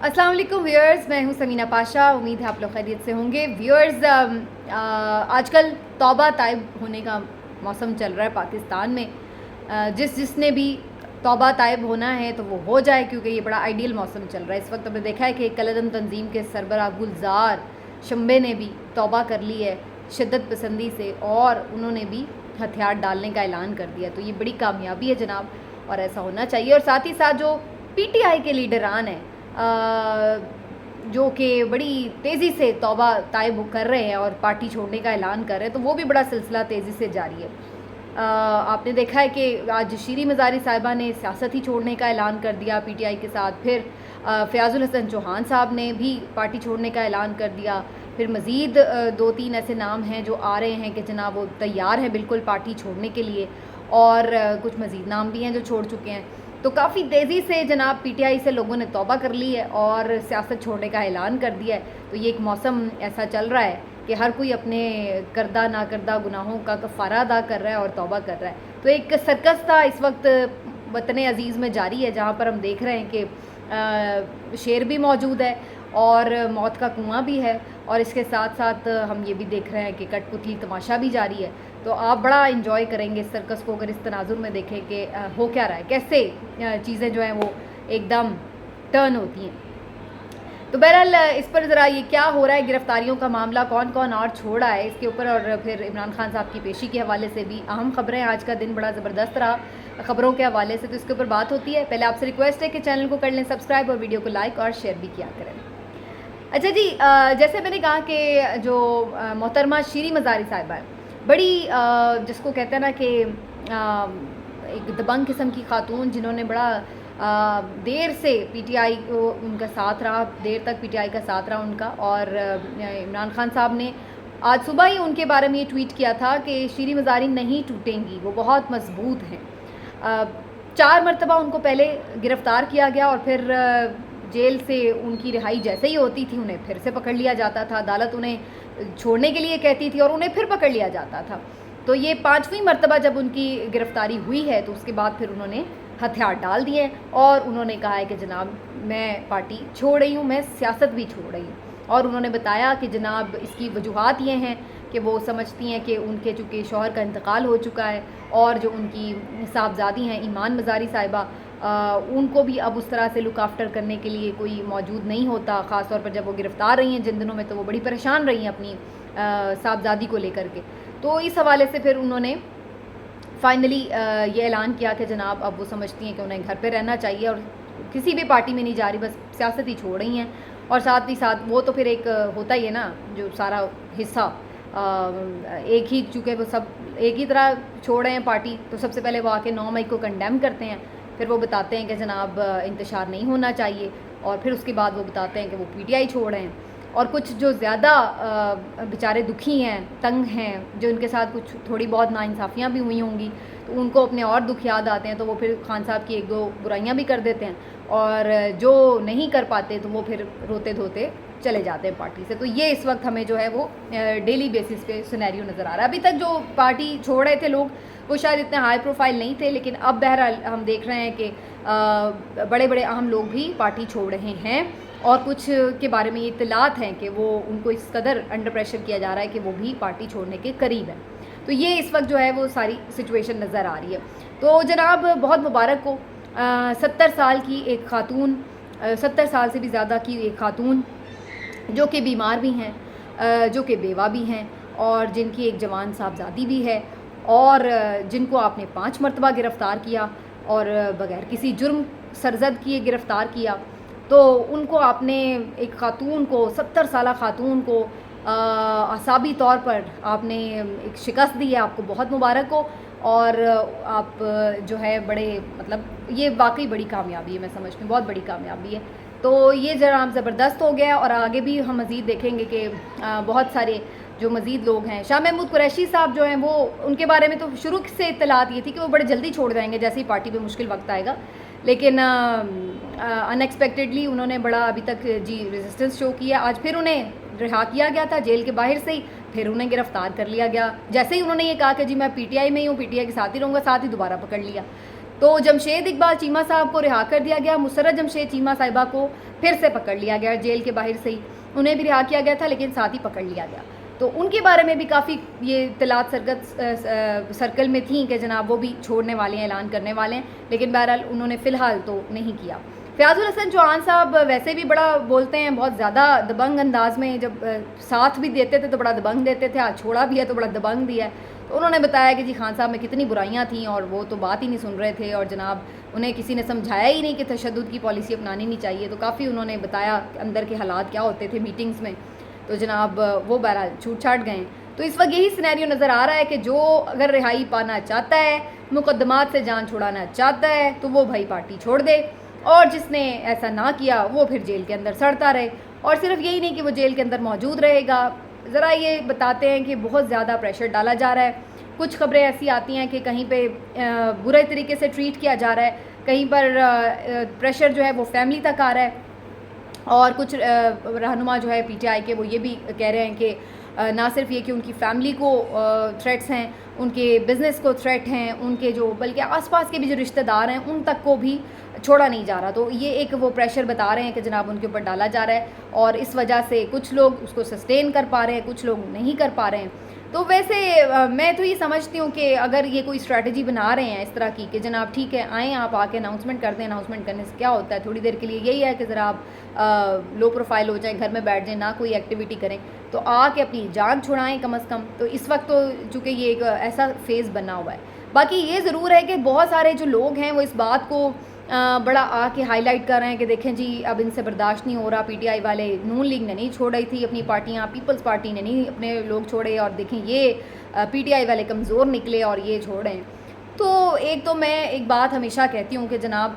अस्सलाम वालेकुम व्यूअर्स, मैं हूं समीना पाशा। उम्मीद है आप लोग खैरियत से होंगे। व्यूअर्स, आजकल तौबा ताइब होने का मौसम चल रहा है पाकिस्तान में। जिसने भी तौबा ताइब होना है तो वो हो जाए, क्योंकि ये बड़ा आइडियल मौसम चल रहा है। इस वक्त हमने देखा है कि कलअदम तंजीम के सरबराह गुलजार शंबे ने भी तौबा कर ली है शिद्दत पसंदी से, और उन्होंने भी हथियार डालने का ऐलान कर दिया। तो ये बड़ी कामयाबी है जनाब, और ऐसा होना चाहिए। और साथ ही साथ जो PTI के लीडरान हैं जो कि बड़ी तेज़ी से तौबा ताइब कर रहे हैं और पार्टी छोड़ने का ऐलान कर रहे हैं, तो वो भी बड़ा सिलसिला तेज़ी से जारी है। आपने देखा है कि आज शीरी मज़ारी साहिबा ने सियासत ही छोड़ने का ऐलान कर दिया PTI के साथ। फिर फ़याज़ुल हसन चौहान साहब ने भी पार्टी छोड़ने का ऐलान कर दिया। फिर मज़ीद 2-3 ऐसे नाम हैं जो आ रहे हैं कि जनाब वो तैयार हैं बिल्कुल पार्टी छोड़ने के लिए, और कुछ मज़ीद नाम भी हैं जो छोड़ चुके हैं। तो काफ़ी तेज़ी से जनाब PTI से लोगों ने तौबा कर ली है और सियासत छोड़ने का ऐलान कर दिया है। तो ये एक मौसम ऐसा चल रहा है कि हर कोई अपने करदा ना करदा गुनाहों का कफ़ारा अदा कर रहा है और तौबा कर रहा है। तो एक सर्कस था इस वक्त वतन अज़ीज़ में जारी है, जहाँ पर हम देख रहे हैं कि शेर भी मौजूद है और मौत का कुआं भी है, और इसके साथ साथ हम ये भी देख रहे हैं कि कठपुतली तमाशा भी जारी है। तो आप बड़ा इन्जॉय करेंगे इस सर्कस को अगर इस तनाजुर में देखें कि हो क्या रहा है, कैसे चीज़ें जो हैं वो एकदम टर्न होती हैं। तो बहरहाल इस पर ज़रा ये क्या हो रहा है, गिरफ्तारियों का मामला कौन कौन और छोड़ा है इसके ऊपर, और फिर इमरान खान साहब की पेशी के हवाले से भी अहम खबरें। आज का दिन बड़ा ज़बरदस्त रहा खबरों के हवाले से, तो इसके ऊपर बात होती है। पहले आपसे रिक्वेस्ट है कि चैनल को कर लें सब्सक्राइब और वीडियो को लाइक और शेयर भी किया करें। अच्छा जी, जैसे मैंने कहा कि जो मोहतरमा शीरी मज़ारी साहिबा है, बड़ी जिसको कहते हैं ना कि एक दबंग किस्म की खातून, जिन्होंने बड़ा देर से PTI को उनका साथ रहा, देर तक PTI का साथ रहा उनका। और इमरान खान साहब ने आज सुबह ही उनके बारे में ये ट्वीट किया था कि शीरी मज़ारी नहीं टूटेंगी, वो बहुत मजबूत हैं। 4 मरतबा उनको पहले गिरफ़्तार किया गया, और फिर जेल से उनकी रिहाई जैसे ही होती थी उन्हें फिर से पकड़ लिया जाता था। अदालत उन्हें छोड़ने के लिए कहती थी और उन्हें फिर पकड़ लिया जाता था। तो ये 5वीं मरतबा जब उनकी गिरफ़्तारी हुई है, तो उसके बाद फिर उन्होंने हथियार डाल दिए और उन्होंने कहा है कि जनाब मैं पार्टी छोड़ रही हूँ, मैं सियासत भी छोड़ रही हूँ। और उन्होंने बताया कि जनाब इसकी वजूहात ये हैं कि वो समझती हैं कि उनके चूँकि शौहर का इंतकाल हो चुका है, और जो उनकी साहबजादी हैं ईमान मज़ारी साहिबा, उनको भी अब उस तरह से लुक आफ्टर करने के लिए कोई मौजूद नहीं होता। ख़ास तौर पर जब वो गिरफ़्तार रही हैं जिन दिनों में, तो वो बड़ी परेशान रही हैं अपनी साहबजादी को लेकर के। तो इस हवाले से फिर उन्होंने फाइनली ये ऐलान किया कि जनाब अब वो समझती हैं कि उन्हें घर पे रहना चाहिए और किसी भी पार्टी में नहीं जा रही, बस सियासत ही छोड़ रही हैं। और साथ ही साथ वो तो फिर एक होता ही है ना, जो सारा हिस्सा एक ही, चूँकि वो सब एक ही तरह छोड़ रहे हैं पार्टी, तो सबसे पहले वो आके 9 मई को कंडेम करते हैं, फिर वो बताते हैं कि जनाब इंतशार नहीं होना चाहिए, और फिर उसके बाद वो बताते हैं कि वो PTI छोड़ रहे हैं। और कुछ जो ज़्यादा बेचारे दुखी हैं, तंग हैं, जो उनके साथ कुछ थोड़ी बहुत नाइंसाफ़ियाँ भी हुई होंगी, तो उनको अपने और दुख याद आते हैं, तो वो फिर खान साहब की 1-2 बुराइयाँ भी कर देते हैं, और जो नहीं कर पाते तो वो फिर रोते धोते चले जाते हैं पार्टी से। तो ये इस वक्त हमें जो है वो डेली बेसिस पे सिनेरियो नज़र आ रहा है। अभी तक जो पार्टी छोड़ रहे थे लोग, वो शायद इतने हाई प्रोफाइल नहीं थे, लेकिन अब बहरहाल हम देख रहे हैं कि बड़े बड़े अहम लोग भी पार्टी छोड़ रहे हैं, और कुछ के बारे में ये इत्तलात हैं कि वो उनको इस कदर अंडर प्रेशर किया जा रहा है कि वो भी पार्टी छोड़ने के करीब है। तो ये इस वक्त जो है वो सारी सिचुएशन नज़र आ रही है। तो जनाब बहुत मुबारक हो, 70 साल की एक खातून, 70 साल से भी ज़्यादा की एक खातून, जो कि बीमार भी हैं, जो कि बेवा भी हैं, और जिनकी एक जवान साहबजादी भी है, और जिनको आपने 5 मरतबा गिरफ़्तार किया और बग़ैर किसी जुर्म सरजद किए गिरफ़्तार किया। तो उनको आपने, एक ख़ातून को, 70 साला ख़ातून को असाबी तौर पर आपने एक शिकस्त दी है। आपको बहुत मुबारक हो, और आप जो है बड़े, मतलब ये वाकई बड़ी कामयाबी है, मैं समझती हूँ बहुत बड़ी कामयाबी है। तो ये जरा ज़बरदस्त हो गया, और आगे भी हम मज़ीद देखेंगे कि बहुत सारे जो मज़ीद लोग हैं। शाह महमूद कुरैशी साहब जो हैं, वो उनके बारे में तो शुरू से इत्तलात ये थी कि वो बड़े जल्दी छोड़ जाएंगे जैसे ही पार्टी में मुश्किल वक्त आएगा, लेकिन अनएक्सपेक्टेडली उन्होंने बड़ा अभी तक रेजिस्टेंस शो किया। आज फिर उन्हें रिहा किया गया था जेल के बाहर से ही, फिर उन्हें गिरफ़्तार कर लिया गया। जैसे ही उन्होंने ये कहा कि जी मैं PTI में ही हूँ, PTI के साथ ही रहूँगा, साथ ही दोबारा पकड़ लिया। تو جمشید اقبال چیمہ صاحب کو رہا کر دیا گیا, مسرت جمشید چیمہ صاحبہ کو پھر سے پکڑ لیا گیا جیل کے باہر سے ہی, انہیں بھی رہا کیا گیا تھا لیکن ساتھ ہی پکڑ لیا گیا. تو ان کے بارے میں بھی کافی یہ اطلاعات سرکل میں تھیں کہ جناب وہ بھی چھوڑنے والے ہیں, اعلان کرنے والے ہیں, لیکن بہرحال انہوں نے فی الحال تو نہیں کیا. فیاض الحسن چوہان صاحب ویسے بھی بڑا بولتے ہیں, بہت زیادہ دبنگ انداز میں, جب ساتھ بھی دیتے تھے تو بڑا دبنگ دیتے تھے, آج چھوڑا بھی ہے تو بڑا دبنگ دیا ہے. تو انہوں نے بتایا کہ جی خان صاحب میں کتنی برائیاں تھیں اور وہ تو بات ہی نہیں سن رہے تھے, اور جناب انہیں کسی نے سمجھایا ہی نہیں کہ تشدد کی پالیسی اپنانی نہیں چاہیے. تو کافی انہوں نے بتایا کہ اندر کے حالات کیا ہوتے تھے میٹنگز میں, تو جناب وہ بہرحال چھوٹ چھاٹ گئے. تو اس وقت یہی سینیریو نظر آ رہا ہے کہ جو اگر رہائی پانا چاہتا ہے, مقدمات سے جان چھڑانا چاہتا ہے, تو وہ بھائی پارٹی چھوڑ دے, اور جس نے ایسا نہ کیا وہ پھر جیل کے اندر سڑتا رہے. اور صرف یہی نہیں کہ وہ جیل کے اندر موجود رہے گا, ذرا یہ بتاتے ہیں کہ بہت زیادہ پریشر ڈالا جا رہا ہے. کچھ خبریں ایسی آتی ہیں کہ کہیں پہ برے طریقے سے ٹریٹ کیا جا رہا ہے, کہیں پر پریشر جو ہے وہ فیملی تک آ رہا ہے, اور کچھ رہنما جو ہے پی ٹی آئی کے وہ یہ بھی کہہ رہے ہیں کہ نہ صرف یہ کہ ان کی فیملی کو تھریٹس ہیں, ان کے بزنس کو تھریٹ ہیں, ان کے جو بلکہ آس پاس کے بھی جو رشتہ دار ہیں ان تک کو بھی چھوڑا نہیں جا رہا. تو یہ ایک وہ پریشر بتا رہے ہیں کہ جناب ان کے اوپر ڈالا جا رہا ہے, اور اس وجہ سے کچھ لوگ اس کو سسٹین کر پا رہے ہیں, کچھ لوگ نہیں کر پا رہے ہیں. تو ویسے میں تو یہ سمجھتی ہوں کہ اگر یہ کوئی اسٹریٹجی بنا رہے ہیں اس طرح کی کہ جناب ٹھیک ہے آئیں آپ آ کے اناؤنسمنٹ کر دیں, اناؤنسمنٹ کرنے سے کیا ہوتا ہے, تھوڑی دیر کے لیے یہی ہے کہ ذرا آپ لو پروفائل ہو جائیں, گھر میں بیٹھ جائیں, نہ کوئی ایکٹیویٹی کریں, تو آ کے اپنی جان چھڑائیں کم از کم. تو اس وقت تو چونکہ یہ ایک ایسا فیز بنا ہوا ہے. باقی یہ ضرور ہے کہ بہت سارے جو لوگ ہیں وہ اس بات کو بڑا آ کے ہائی لائٹ کر رہے ہیں کہ دیکھیں جی اب ان سے برداشت نہیں ہو رہا, پی ٹی آئی والے, نون لیگ نے نہیں چھوڑ رہی تھی اپنی پارٹیاں, پیپلز پارٹی نے نہیں اپنے لوگ چھوڑے, اور دیکھیں یہ پی ٹی آئی والے کمزور نکلے اور یہ چھوڑے ہیں. تو ایک تو میں ایک بات ہمیشہ کہتی ہوں کہ جناب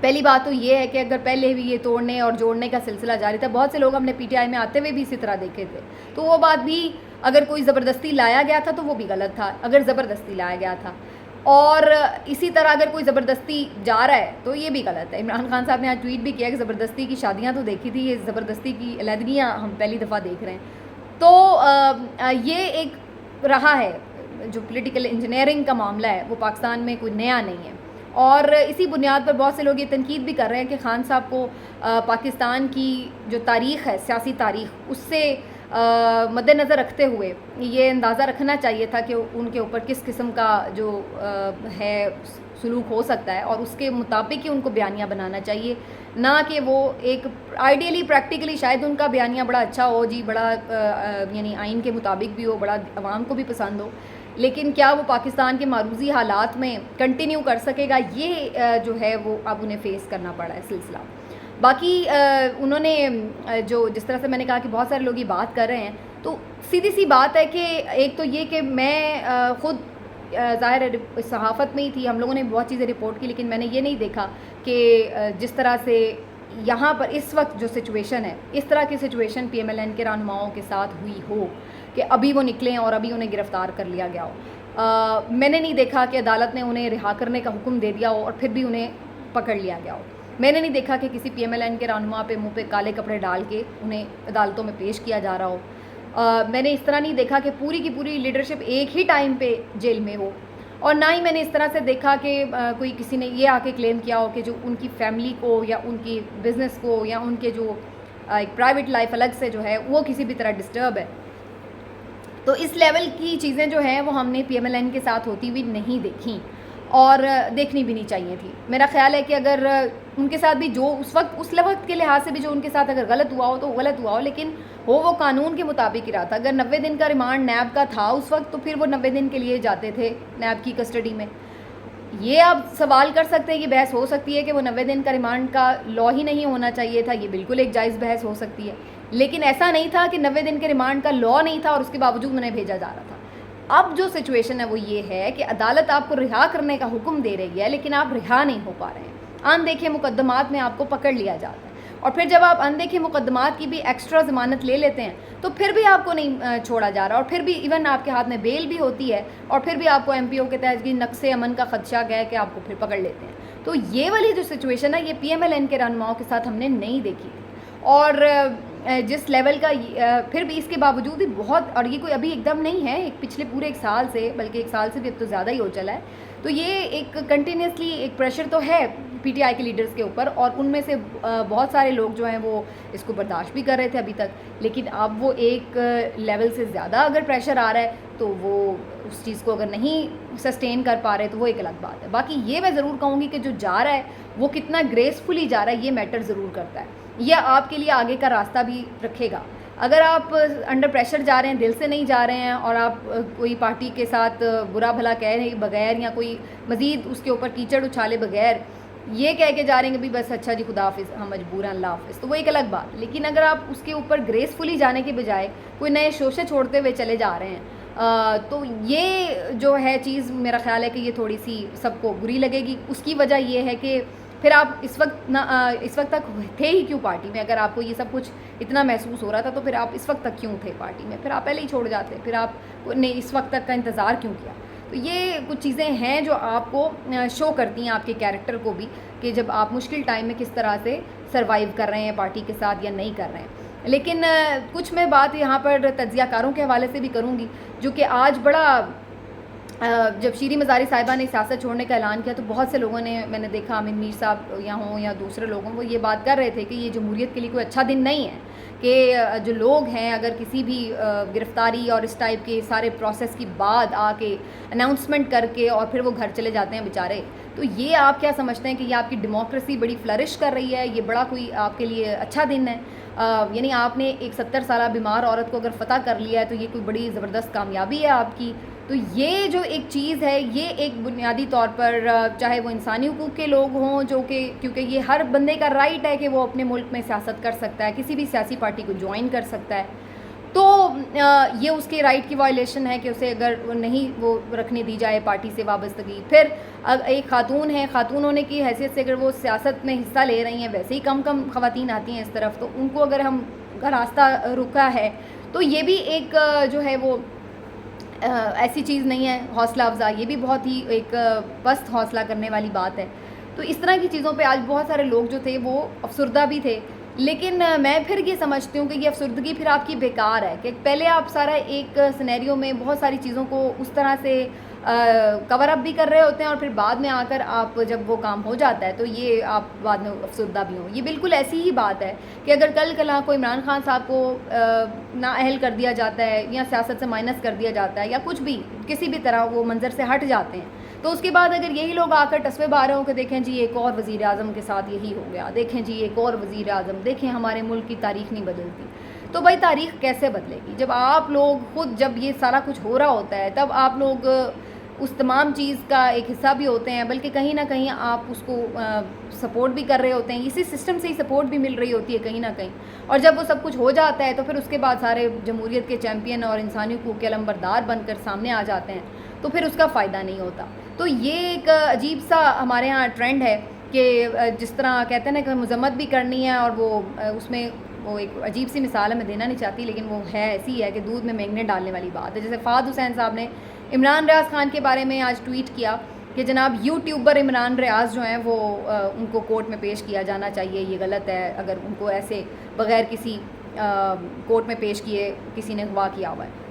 پہلی بات تو یہ ہے کہ اگر پہلے بھی یہ توڑنے اور جوڑنے کا سلسلہ جاری تھا, بہت سے لوگ ہم نے پی ٹی آئی میں آتے ہوئے بھی اسی طرح دیکھے تھے, تو وہ بات بھی اگر کوئی زبردستی لایا گیا تھا تو وہ بھی غلط تھا, اگر زبردستی لایا گیا تھا. اور اسی طرح اگر کوئی زبردستی جا رہا ہے تو یہ بھی غلط ہے. عمران خان صاحب نے آج ٹویٹ بھی کیا کہ زبردستی کی شادیاں تو دیکھی تھی, یہ زبردستی کی علیحدگیاں ہم پہلی دفعہ دیکھ رہے ہیں. تو یہ ایک رہا ہے جو پولیٹیکل انجینئرنگ کا معاملہ ہے, وہ پاکستان میں کوئی نیا نہیں ہے. اور اسی بنیاد پر بہت سے لوگ یہ تنقید بھی کر رہے ہیں کہ خان صاحب کو پاکستان کی جو تاریخ ہے, سیاسی تاریخ, اس سے مد نظر رکھتے ہوئے یہ اندازہ رکھنا چاہیے تھا کہ ان کے اوپر کس قسم کا جو ہے سلوک ہو سکتا ہے, اور اس کے مطابق ہی ان کو بیانیہ بنانا چاہیے, نہ کہ وہ ایک آئیڈیلی پریکٹیکلی شاید ان کا بیانیہ بڑا اچھا ہو جی, بڑا یعنی آئین کے مطابق بھی ہو, بڑا عوام کو بھی پسند ہو, لیکن کیا وہ پاکستان کے معروضی حالات میں کنٹینیو کر سکے گا, یہ جو ہے وہ اب انہیں فیس کرنا پڑا ہے سلسلہ. باقی انہوں نے جو جس طرح سے میں نے کہا کہ بہت سارے لوگ یہ بات کر رہے ہیں, تو سیدھی سی بات ہے کہ ایک تو یہ کہ میں خود ظاہر ہے صحافت میں ہی تھی, ہم لوگوں نے بہت چیزیں رپورٹ کی, لیکن میں نے یہ نہیں دیکھا کہ جس طرح سے یہاں پر اس وقت جو سچویشن ہے, اس طرح کی situation P M L N کے رہنماؤں کے ساتھ ہوئی ہو کہ ابھی وہ نکلیں اور ابھی انہیں گرفتار کر لیا گیا ہو. میں نے نہیں دیکھا کہ عدالت نے انہیں رہا کرنے کا حکم دے دیا ہو اور پھر بھی انہیں پکڑ لیا گیا ہو. میں نے نہیں دیکھا کہ کسی پی ایم ایل این کے رہنما پہ منہ پہ کالے کپڑے ڈال کے انہیں عدالتوں میں پیش کیا جا رہا ہو. میں نے اس طرح نہیں دیکھا کہ پوری کی پوری لیڈرشپ ایک ہی ٹائم پہ جیل میں ہو, اور نہ ہی میں نے اس طرح سے دیکھا کہ کوئی کسی نے یہ آ کے کلیم کیا ہو کہ جو ان کی فیملی کو یا ان کی بزنس کو یا ان کے جو ایک پرائیویٹ لائف الگ سے جو ہے وہ کسی بھی طرح ڈسٹرب ہے. تو اس لیول کی چیزیں جو ہیں وہ ہم نے پی ایم ایل این کے ساتھ ہوتی ہوئی نہیں دیکھیں, اور دیکھنی بھی نہیں چاہیے تھی. میرا خیال ہے کہ اگر ان کے ساتھ بھی جو اس وقت اس وقت کے لحاظ سے بھی جو ان کے ساتھ اگر غلط ہوا ہو تو غلط ہوا ہو, لیکن وہ قانون کے مطابق ہی رہا تھا. اگر 90 دن کا ریمانڈ نیب کا تھا اس وقت, تو پھر وہ 90 دن کے لیے جاتے تھے نیب کی کسٹڈی میں. یہ آپ سوال کر سکتے ہیں, یہ بحث ہو سکتی ہے کہ وہ 90 دن کا ریمانڈ کا لا ہی نہیں ہونا چاہیے تھا, یہ بالکل ایک جائز بحث ہو سکتی ہے, لیکن ایسا نہیں تھا کہ 90 دن کے ریمانڈ کا لا نہیں تھا اور اس کے باوجود انہیں بھیجا جا رہا تھا. اب جو سچویشن ہے وہ یہ ہے کہ عدالت آپ کو رہا کرنے کا حکم دے رہی ہے, لیکن آپ رہا نہیں ہو پا رہے ہیں. اندیکھے مقدمات میں آپ کو پکڑ لیا جاتا ہے, اور پھر جب آپ اندیکھے مقدمات کی بھی ایکسٹرا ضمانت لے لیتے ہیں تو پھر بھی آپ کو نہیں چھوڑا جا رہا, اور پھر بھی ایون آپ کے ہاتھ میں بیل بھی ہوتی ہے, اور پھر بھی آپ کو ایم پی او کے تحت بھی نقص امن کا خدشہ ہے کہ آپ کو پھر پکڑ لیتے ہیں. تو یہ والی جو سچویشن ہے یہ پی ایم ایل این کے رہنماؤں کے ساتھ ہم نے نہیں دیکھی تھی. اور जिस लेवल का फिर भी इसके बावजूद भी बहुत, और ये कोई अभी एकदम नहीं है, एक पिछले पूरे 1 साल से, बल्कि 1 साल से भी अब तो ज़्यादा ही हो चला है, तो ये एक कंटिन्यूसली एक प्रेशर तो है पीटीआई के लीडर्स के ऊपर, और उनमें से बहुत सारे लोग जो हैं वो इसको बर्दाश्त भी कर रहे थे अभी तक, लेकिन अब वो एक लेवल से ज़्यादा अगर प्रेशर आ रहा है तो वो उस चीज़ को अगर नहीं सस्टेन कर पा रहे तो वो एक अलग बात है। बाकी ये मैं ज़रूर कहूँगी कि जो जा रहा है वो कितना ग्रेसफुली जा रहा है, ये मैटर ज़रूर करता है, यह आपके लिए आगे का रास्ता भी रखेगा। अगर आप अंडर प्रेशर जा रहे हैं, दिल से नहीं जा रहे हैं, और आप कोई पार्टी के साथ बुरा भला कह रहे बगैर, या कोई मज़ीद उसके ऊपर कीचड़ उछाले बगैर ये कह के जा रहे हैं कि भाई बस अच्छा जी खुदा हाफिज़, हम मजबूर हैं, अल्लाह हाफिज़, तो वो एक अलग बात। लेकिन अगर आप उसके ऊपर ग्रेसफुली जाने के बजाय कोई नए शोशे छोड़ते हुए चले जा रहे हैं, तो ये जो है चीज़ मेरा ख़्याल है कि ये थोड़ी सी सबको बुरी लगेगी। उसकी वजह ये है कि फिर आप इस वक्त तक थे ही क्यों पार्टी में? अगर आपको ये सब कुछ इतना महसूस हो रहा था तो फिर आप इस वक्त तक क्यों थे पार्टी में? फिर आप पहले ही छोड़ जाते, फिर आपने इस वक्त तक का इंतज़ार क्यों किया? तो ये कुछ चीज़ें हैं जो आपको शो करती हैं आपके कैरेक्टर को भी, कि जब आप मुश्किल टाइम में किस तरह से सर्वाइव कर रहे हैं पार्टी के साथ या नहीं कर रहे हैं। लेकिन कुछ मैं बात यहाँ पर तज्ज़ियाकारों के हवाले से भी करूँगी, जो कि आज बड़ा जब शीरी मज़ारी साहिबा ने सियासत छोड़ने का ऐलान किया तो बहुत से लोगों ने, मैंने देखा अमीन मीर साहब या हों या दूसरे लोगों, वो ये बात कर रहे थे कि ये जमहूरियत के लिए कोई अच्छा दिन नहीं है, कि जो लोग हैं अगर किसी भी गिरफ़्तारी और इस टाइप के सारे प्रोसेस की बाद आके अनाउंसमेंट करके और फिर वो घर चले जाते हैं बेचारे, तो ये आप क्या समझते हैं कि ये आपकी डेमोक्रेसी बड़ी फ्लरिश कर रही है? ये बड़ा कोई आपके लिए अच्छा दिन है? यानी आपने एक 70 साल बीमार औरत को अगर फ़तह कर लिया है तो ये कोई बड़ी ज़बरदस्त कामयाबी है आपकी। तो ये जो एक चीज़ है, ये एक बुनियादी तौर पर, चाहे वो इंसानी हुकूक़ के लोग हों, जो कि क्योंकि ये हर बंदे का राइट है कि वो अपने मुल्क में सियासत कर सकता है, किसी भी सियासी पार्टी को ज्वाइन कर सकता है, तो ये उसके राइट की वायलेशन है कि उसे अगर नहीं वो रखने दी जाए पार्टी से वाबस्तगी। फिर एक खातून है, खातून होने की हैसियत से अगर वो सियासत में हिस्सा ले रही हैं, वैसे ही कम ख़वातीन आती हैं इस तरफ, तो उनको अगर हम का रास्ता रुका है तो ये भी एक जो है वो ऐसी चीज़ नहीं है हौसला अफ़ज़ा, ये भी बहुत ही एक पस्त हौसला करने वाली बात है। तो इस तरह की चीज़ों पे आज बहुत सारे लोग जो थे वो अफसरदा भी थे, लेकिन मैं फिर ये समझती हूँ कि ये अफसरदगी फिर आपकी बेकार है, कि पहले आप सारा एक सिनेरियो में बहुत सारी चीज़ों को उस तरह से कवर अप भी कर रहे होते हैं, और फिर बाद में आकर आप जब वो काम हो जाता है तो ये आप बाद में अफसरदा भी हों। ये बिल्कुल ऐसी ही बात है कि अगर कल कला को इमरान खान साहब को नाअहल कर दिया जाता है या सियासत से माइनस कर दिया जाता है या कुछ भी किसी भी तरह वो मंजर से हट जाते हैं, तो उसके बाद अगर यही लोग आकर टस्वे बा रहे हो कि देखें जी एक और वज़ीर आज़म के साथ यही हो गया, देखें जी एक और वज़ीर आज़म, देखें हमारे मुल्क की तारीख़ नहीं बदलती, तो भाई तारीख़ कैसे बदलेगी? जब आप लोग खुद, जब ये सारा कुछ हो रहा होता है तब आप लोग उस तमाम चीज़ का एक हिस्सा भी होते हैं, बल्कि कहीं ना कहीं आप उसको सपोर्ट भी कर रहे होते हैं, इसी सिस्टम से ही सपोर्ट भी मिल रही होती है कहीं ना कहीं। और जब वो सब कुछ हो जाता है तो फिर उसके बाद सारे जमहूरियत के चैम्पियन और इंसानी हुकूक़ के अलंबरदार बनकर सामने आ जाते हैं, तो फिर उसका फ़ायदा नहीं होता। तो ये एक अजीब सा हमारे यहाँ ट्रेंड है कि जिस तरह कहते हैं ना कि मजम्मत भी करनी है, और वो उसमें वो एक अजीब सी मिसाल है, मैं देना नहीं चाहती, लेकिन वो है ऐसी है कि दूध में मैंगने डालने वाली बात है। जैसे फ़ाद हुसैन साहब ने इमरान रियाज़ खान के बारे में आज ट्वीट किया कि जनाब यूट्यूबर इमरान रियाज़ जो हैं वो उनको कोर्ट में पेश किया जाना चाहिए, ये गलत है अगर उनको ऐसे बग़ैर किसी कोर्ट में पेश किए किसी ने अगवा किया हुआ है।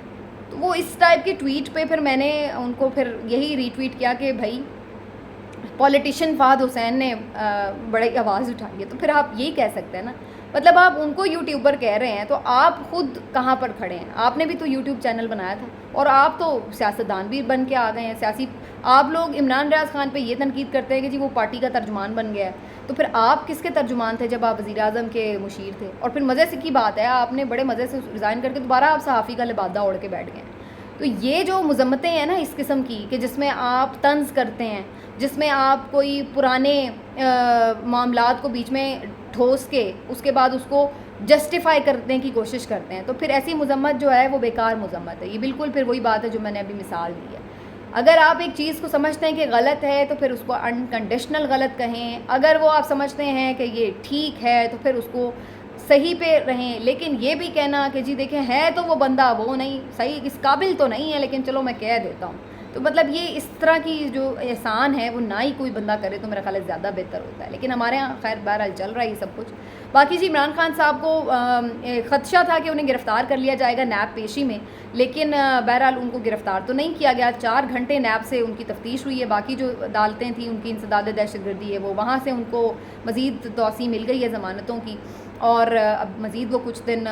तो वो इस टाइप के ट्वीट पे फिर मैंने उनको फिर यही रीट्वीट किया कि भाई पॉलिटिशियन फ़ाद हुसैन ने बड़ी आवाज़ उठाई है, तो फिर आप यही कह सकते हैं ना, मतलब आप उनको यूट्यूबर कह रहे हैं तो आप खुद कहाँ पर खड़े हैं? आपने भी तो यूट्यूब चैनल बनाया था, और आप तो सियासतदान भी बन के आ गए हैं, सियासी। आप लोग इमरान रियाज़ खान पे ये तनकीद करते हैं कि जी वो पार्टी का तर्जुमान बन गया है, तो फिर आप किसके तर्जुमान थे जब आप वज़ीर आज़म के मुशीर थे? और फिर मज़े से की बात है, आपने बड़े मज़े से रिज़ाइन करके दोबारा आप सहाफ़ी का लिबादा ओढ़ के बैठ गए। तो ये जो मज़म्मतें हैं ना इस किस्म की, कि जिसमें आप तंज़ करते हैं, जिसमें आप कोई पुराने मामलात को बीच में ठोस के उसके बाद उसको जस्टिफाई करने की कोशिश करते हैं, तो फिर ऐसी मज़म्मत जो है वो बेकार मज़म्मत है। ये बिल्कुल फिर वही बात है जो मैंने अभी मिसाल दी है। अगर आप एक चीज़ को समझते हैं कि गलत है तो फिर उसको अनकंडीशनल गलत कहें, अगर वो आप समझते हैं कि ये ठीक है तो फिर उसको सही पे रहें। लेकिन ये भी कहना कि जी देखें है तो वो बंदा वो नहीं सही, इस काबिल तो नहीं है, लेकिन चलो मैं कह देता हूँ, تو مطلب یہ اس طرح کی جو احسان ہے وہ نہ ہی کوئی بندہ کرے تو میرا خیال ہے زیادہ بہتر ہوتا ہے. لیکن ہمارے یہاں خیر بہرحال چل رہا ہے یہ سب کچھ. باقی جی عمران خان صاحب کو خدشہ تھا کہ انہیں گرفتار کر لیا جائے گا نیب پیشی میں, لیکن بہرحال ان کو گرفتار تو نہیں کیا گیا. 4 گھنٹے نیب سے ان کی تفتیش ہوئی ہے. باقی جو عدالتیں تھیں ان کی انسداد دہشت گردی ہے وہ وہاں سے ان کو مزید توسیع مل گئی ہے ضمانتوں کی, اور اب مزید وہ کچھ دن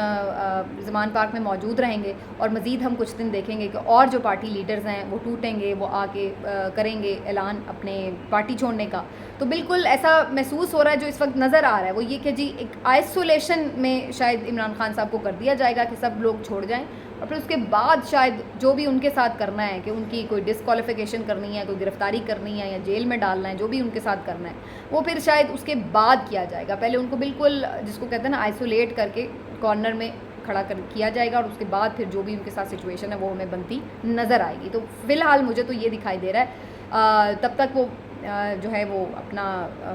زمان پارک میں موجود رہیں گے, اور مزید ہم کچھ دن دیکھیں گے کہ اور جو پارٹی لیڈرز ہیں وہ ٹوٹیں گے, وہ آ کے کریں گے اعلان اپنے پارٹی چھوڑنے کا. تو بالکل ایسا محسوس ہو رہا ہے, جو اس وقت نظر آ رہا ہے وہ یہ کہ جی ایک آئسولیشن میں شاید عمران خان صاحب کو کر دیا جائے گا کہ سب لوگ چھوڑ جائیں, اور پھر اس کے بعد شاید جو بھی ان کے ساتھ کرنا ہے کہ ان کی کوئی ڈسکوالیفیکیشن کرنی ہے, کوئی گرفتاری کرنی ہے یا جیل میں ڈالنا ہے, جو بھی ان کے ساتھ کرنا ہے وہ پھر شاید اس کے بعد کیا جائے گا. پہلے ان کو بالکل جس کو کہتے ہیں نا آئسولیٹ کر کے کارنر میں کھڑا کیا جائے گا, اور اس کے بعد پھر جو بھی ان کے ساتھ سچویشن ہے وہ ہمیں بنتی نظر آئے گی. تو فی الحال مجھے تو یہ دکھائی دے رہا ہے تب تک وہ جو ہے وہ اپنا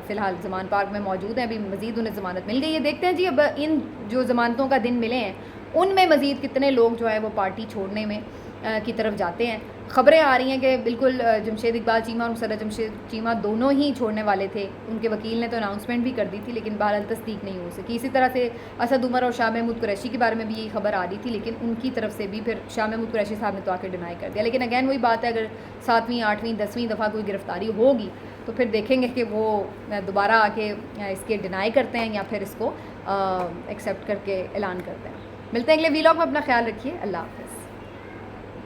فی الحال زمان پارک میں موجود ہیں. ابھی مزید انہیں ضمانت مل گئی ہے. دیکھتے ہیں جی اب ان جو ضمانتوں کا دن ملے ہیں ان میں مزید کتنے لوگ جو ہے وہ پارٹی چھوڑنے میں کی طرف جاتے ہیں. خبریں آ رہی ہیں کہ بالکل جمشید اقبال چیمہ اور مسرت جمشید چیمہ دونوں ہی چھوڑنے والے تھے. ان کے وکیل نے تو اناؤنسمنٹ بھی کر دی تھی لیکن بہرحال تصدیق نہیں ہو سکی. اسی طرح سے اسد عمر اور شاہ محمود قریشی کے بارے میں بھی یہی خبر آ رہی تھی, لیکن ان کی طرف سے بھی پھر شاہ محمود قریشی صاحب نے تو آ کے ڈینائی کر دیا. لیکن اگین وہی بات ہے, اگر 7ویں 8ویں 10ویں دفعہ کوئی گرفتاری ہوگی تو پھر دیکھیں گے کہ وہ دوبارہ آ کے اس کے ڈینائی کرتے ہیں یا پھر اس کو ایکسیپٹ کر کے اعلان کرتے ہیں. ملتے ہیں اگلے ویلاگ میں. اپنا خیال رکھیے. اللہ حافظ.